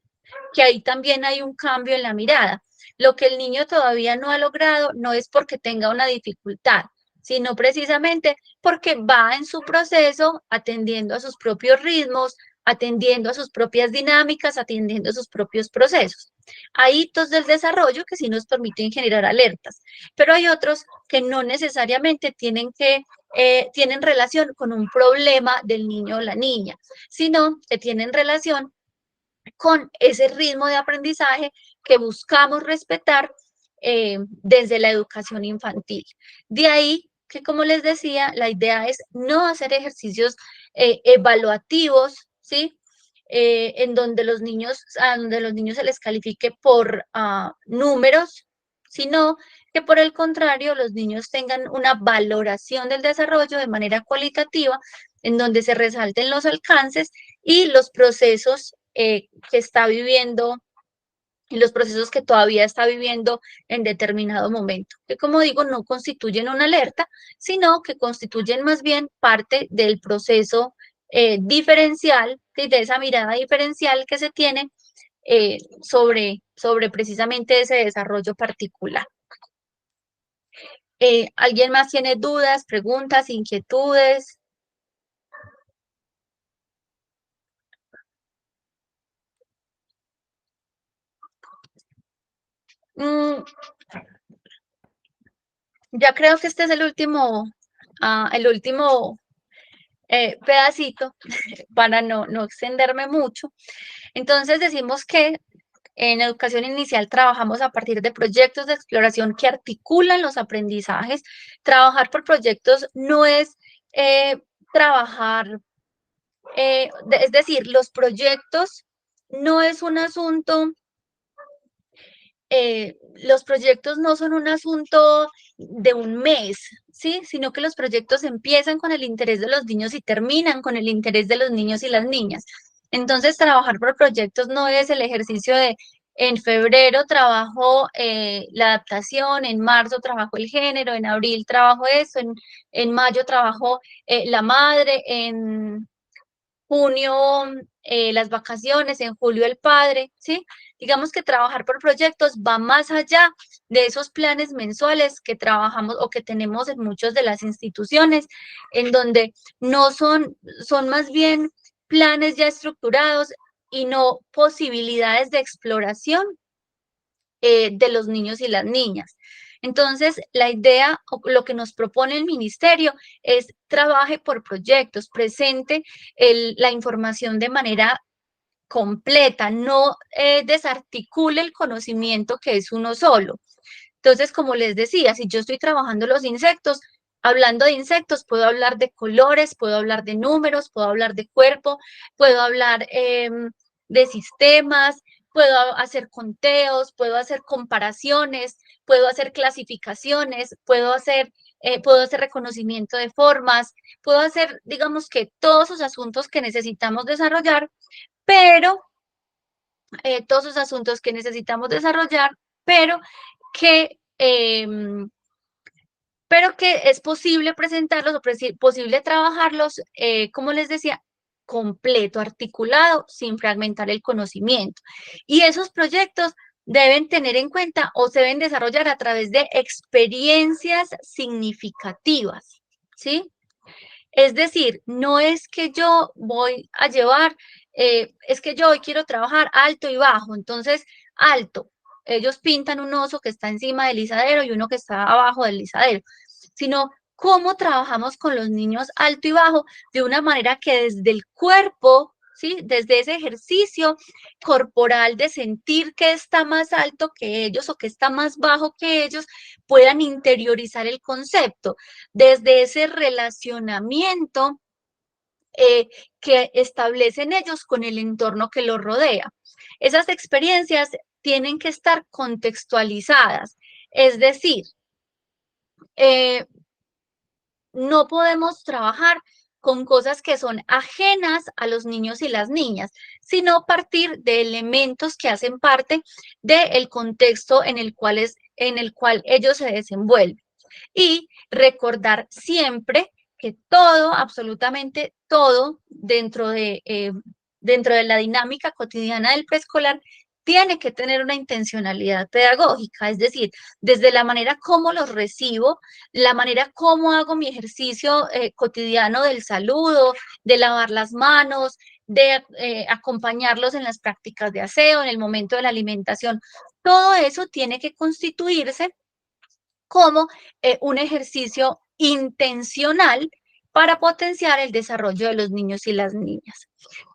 Que ahí también hay un cambio en la mirada. Lo que el niño todavía no ha logrado no es porque tenga una dificultad, sino precisamente porque va en su proceso atendiendo a sus propios ritmos, atendiendo a sus propias dinámicas, atendiendo a sus propios procesos. Hay hitos del desarrollo que sí nos permiten generar alertas, pero hay otros que no necesariamente tienen relación con un problema del niño o la niña, sino que tienen relación con ese ritmo de aprendizaje que buscamos respetar desde la educación infantil. De ahí que, como les decía, la idea es no hacer ejercicios evaluativos, ¿sí? A donde los niños se les califique por números, sino que por el contrario los niños tengan una valoración del desarrollo de manera cualitativa, en donde se resalten los alcances y los procesos que está viviendo y los procesos que todavía está viviendo en determinado momento, que como digo, no constituyen una alerta, sino que constituyen más bien parte del proceso diferencial, de esa mirada diferencial que se tiene sobre precisamente ese desarrollo particular. ¿Alguien más tiene dudas, preguntas, inquietudes? Ya creo que este es el último pedacito para no extenderme mucho. Entonces decimos que en educación inicial trabajamos a partir de proyectos de exploración que articulan los aprendizajes. Trabajar por proyectos no es trabajar, es decir, los proyectos no es un asunto los proyectos no son un asunto de un mes, ¿sí? Sino que los proyectos empiezan con el interés de los niños y terminan con el interés de los niños y las niñas. Entonces, trabajar por proyectos no es el ejercicio de en febrero trabajo la adaptación, en marzo trabajo el género, en abril trabajo eso, en mayo trabajo la madre, en junio las vacaciones, en julio el padre, ¿sí? Digamos que trabajar por proyectos va más allá de esos planes mensuales que trabajamos o que tenemos en muchas de las instituciones, en donde no son más bien planes ya estructurados y no posibilidades de exploración de los niños y las niñas. Entonces, la idea o lo que nos propone el ministerio es trabaje por proyectos, presente la información de manera completa, no desarticule el conocimiento que es uno solo. Entonces, como les decía, si yo estoy trabajando los insectos, hablando de insectos, puedo hablar de colores, puedo hablar de números, puedo hablar de cuerpo, puedo hablar de sistemas, puedo hacer conteos, puedo hacer comparaciones, puedo hacer clasificaciones, puedo hacer reconocimiento de formas, puedo hacer, digamos que todos esos asuntos que necesitamos desarrollar, pero todos esos asuntos que necesitamos desarrollar, pero que, pero que es posible presentarlos o posible trabajarlos, como les decía, completo, articulado, sin fragmentar el conocimiento. Y esos proyectos deben tener en cuenta o se deben desarrollar a través de experiencias significativas, ¿sí? Es decir, no es que yo voy a llevar, es que yo hoy quiero trabajar alto y bajo, entonces alto. Ellos pintan un oso que está encima del izadero y uno que está abajo del izadero, sino cómo trabajamos con los niños alto y bajo de una manera que desde el cuerpo, ¿sí? Desde ese ejercicio corporal de sentir que está más alto que ellos o que está más bajo que ellos, puedan interiorizar el concepto desde ese relacionamiento que establecen ellos con el entorno que los rodea. Esas experiencias tienen que estar contextualizadas, es decir, eh, no podemos trabajar con cosas que son ajenas a los niños y las niñas, sino partir de elementos que hacen parte del contexto en el cual ellos se desenvuelven. Y recordar siempre que todo, absolutamente todo, dentro de la dinámica cotidiana del preescolar, tiene que tener una intencionalidad pedagógica, es decir, desde la manera como los recibo, la manera como hago mi ejercicio cotidiano del saludo, de lavar las manos, de acompañarlos en las prácticas de aseo, en el momento de la alimentación. Todo eso tiene que constituirse como un ejercicio intencional para potenciar el desarrollo de los niños y las niñas.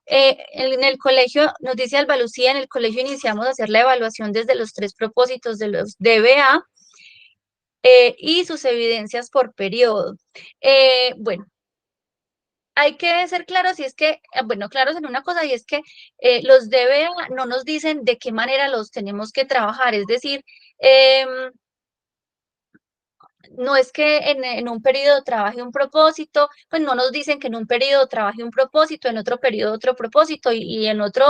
En el colegio, nos dice Alba Lucía, en el colegio iniciamos a hacer la evaluación desde los 3 propósitos de los DBA y sus evidencias por periodo. Bueno, hay que ser claros y es que, bueno, claros en una cosa y es que los DBA no nos dicen de qué manera los tenemos que trabajar, es decir, no es que en un periodo trabaje un propósito, pues no nos dicen que en un periodo trabaje un propósito, en otro periodo otro propósito y en otro,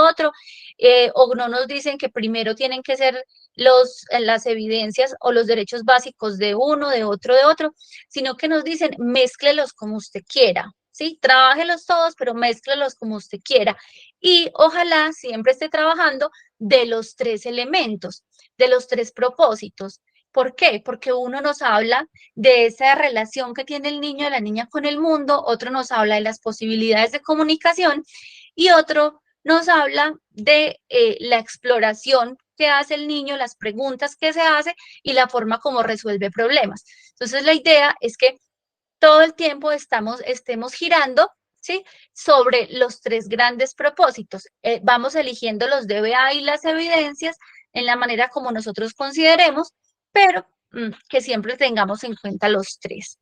o no nos dicen que primero tienen que ser las evidencias o los derechos básicos de uno, de otro, sino que nos dicen mézclelos como usted quiera, ¿sí? Trabájelos todos, pero mézclelos como usted quiera. Y ojalá siempre esté trabajando de los 3 elementos, de los 3 propósitos. ¿Por qué? Porque uno nos habla de esa relación que tiene el niño o la niña con el mundo, otro nos habla de las posibilidades de comunicación y otro nos habla de la exploración que hace el niño, las preguntas que se hace y la forma como resuelve problemas. Entonces, la idea es que todo el tiempo estemos girando, ¿sí? Sobre los 3 grandes propósitos. Vamos eligiendo los DBA y las evidencias en la manera como nosotros consideremos, pero que siempre tengamos en cuenta los 3.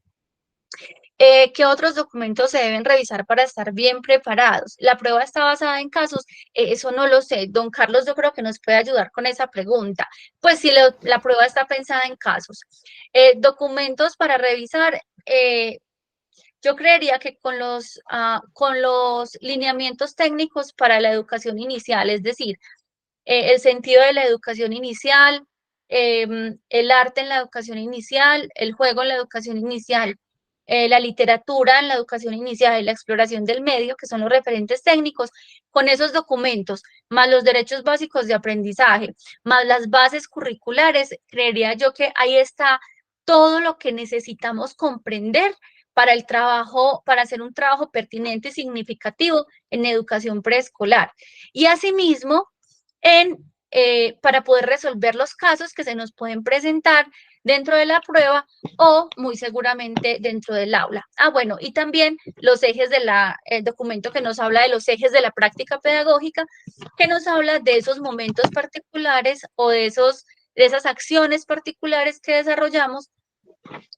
¿Qué otros documentos se deben revisar para estar bien preparados? La prueba está basada en casos, eso no lo sé. Don Carlos, yo creo que nos puede ayudar con esa pregunta. Pues sí, la prueba está pensada en casos. Documentos para revisar, yo creería que con los lineamientos técnicos para la educación inicial, es decir, el sentido de la educación inicial, el arte en la educación inicial, el juego en la educación inicial, la literatura en la educación inicial y la exploración del medio, que son los referentes técnicos, con esos documentos, más los derechos básicos de aprendizaje, más las bases curriculares, creería yo que ahí está todo lo que necesitamos comprender para el trabajo, para hacer un trabajo pertinente y significativo en educación preescolar. Y asimismo, para poder resolver los casos que se nos pueden presentar dentro de la prueba o muy seguramente dentro del aula. Bueno, y también los ejes el documento que nos habla de los ejes de la práctica pedagógica, que nos habla de esos momentos particulares o de esos esas acciones particulares que desarrollamos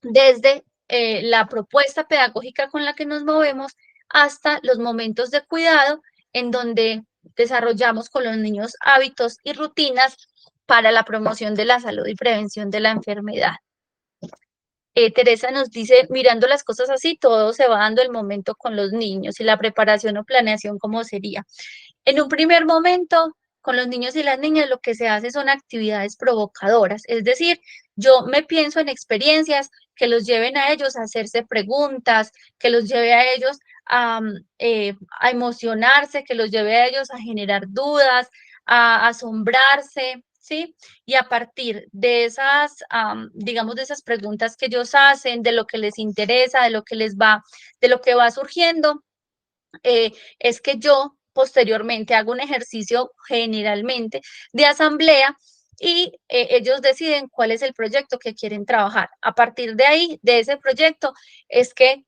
desde la propuesta pedagógica con la que nos movemos hasta los momentos de cuidado en donde desarrollamos con los niños hábitos y rutinas para la promoción de la salud y prevención de la enfermedad. Teresa nos dice, mirando las cosas así, todo se va dando el momento con los niños y la preparación o planeación, ¿cómo sería? En un primer momento, con los niños y las niñas, lo que se hace son actividades provocadoras, es decir, yo me pienso en experiencias que los lleven a ellos a hacerse preguntas, que los lleve a ellos a emocionarse, que los lleve a ellos a generar dudas, a asombrarse, ¿sí? Y a partir de esas, digamos, de esas preguntas que ellos hacen, de lo que les interesa, de lo que les va, de lo que va surgiendo, es que yo posteriormente hago un ejercicio generalmente de asamblea y ellos deciden cuál es el proyecto que quieren trabajar. A partir de ahí, de ese proyecto, es que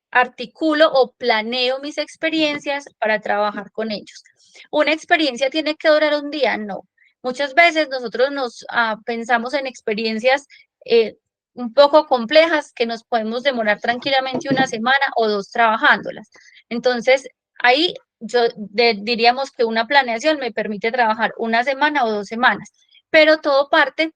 articulo o planeo mis experiencias para trabajar con ellos. ¿Una experiencia tiene que durar un día? No. Muchas veces nosotros nos pensamos en experiencias un poco complejas que nos podemos demorar tranquilamente una semana o dos trabajándolas. Entonces, ahí diríamos que una planeación me permite trabajar una semana o 2 semanas, pero todo parte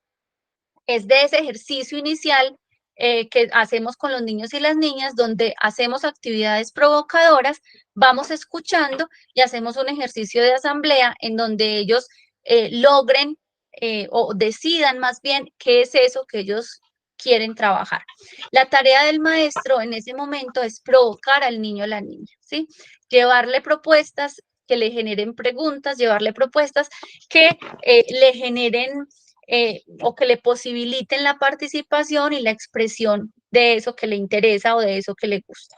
es de ese ejercicio inicial que hacemos con los niños y las niñas, donde hacemos actividades provocadoras, vamos escuchando y hacemos un ejercicio de asamblea en donde ellos logren o decidan más bien qué es eso que ellos quieren trabajar. La tarea del maestro en ese momento es provocar al niño o la niña, ¿sí? Llevarle propuestas que le generen preguntas, llevarle propuestas que le generen o que le posibiliten la participación y la expresión de eso que le interesa o de eso que le gusta.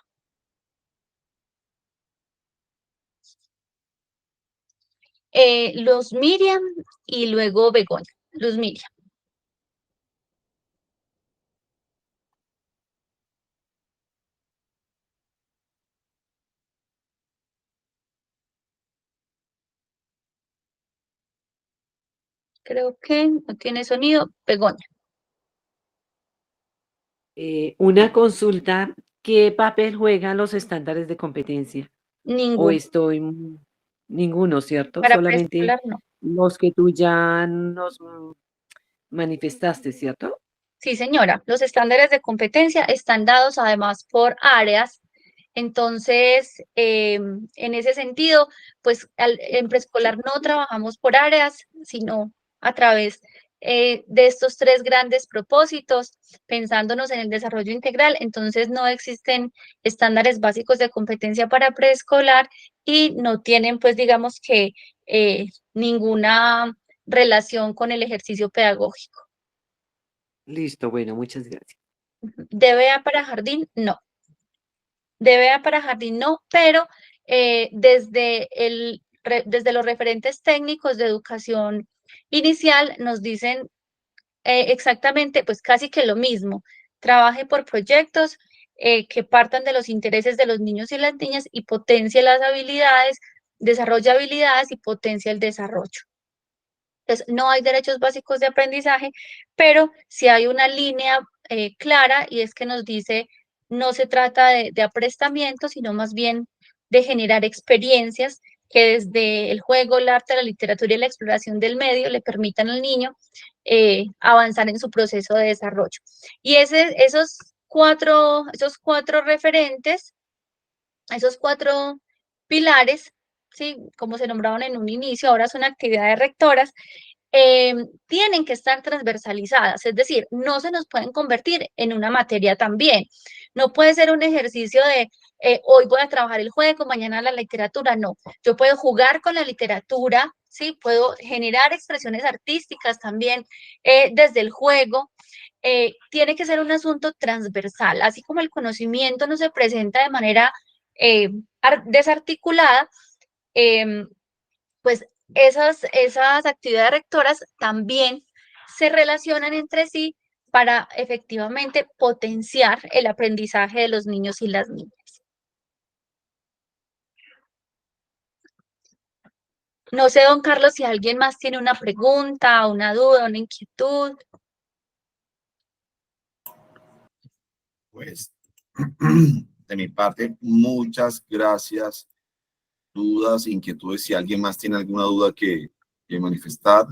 Los Miriam y luego Begoña. Los Miriam. Creo que no tiene sonido. Begoña. Una consulta, ¿qué papel juegan los estándares de competencia? ¿O Ninguno. estoy ninguno, cierto? Para Solamente preescolar no. los que tú ya nos manifestaste, ¿cierto? Sí, señora. Los estándares de competencia están dados además por áreas. Entonces, en ese sentido, pues en preescolar no trabajamos por áreas, sino a través de estos tres grandes propósitos, pensándonos en el desarrollo integral. Entonces, no existen estándares básicos de competencia para preescolar y no tienen, pues, digamos que ninguna relación con el ejercicio pedagógico. Listo, bueno, muchas gracias. DBA para jardín, no. DBA para jardín, no, pero desde los referentes técnicos de educación inicial nos dicen exactamente, pues casi que lo mismo. Trabaje por proyectos que partan de los intereses de los niños y las niñas y potencie las habilidades, desarrolla habilidades y potencia el desarrollo. Entonces, no hay derechos básicos de aprendizaje, pero sí hay una línea clara y es que nos dice, no se trata de aprestamiento, sino más bien de generar experiencias que desde el juego, el arte, la literatura y la exploración del medio le permitan al niño avanzar en su proceso de desarrollo. Y esos cuatro referentes, esos cuatro pilares, ¿sí? Como se nombraron en un inicio, ahora son actividades rectoras, tienen que estar transversalizadas, es decir, no se nos pueden convertir en una materia también. No puede ser un ejercicio de hoy voy a trabajar el juego, mañana la literatura, no. Yo puedo jugar con la literatura, ¿sí? Puedo generar expresiones artísticas también desde el juego. Tiene que ser un asunto transversal, así como el conocimiento no se presenta de manera desarticulada, pues esas actividades rectoras también se relacionan entre sí para efectivamente potenciar el aprendizaje de los niños y las niñas. No sé, don Carlos, si alguien más tiene una pregunta, una duda, una inquietud. Pues, de mi parte, muchas gracias. Dudas, inquietudes, si alguien más tiene alguna duda que manifestar,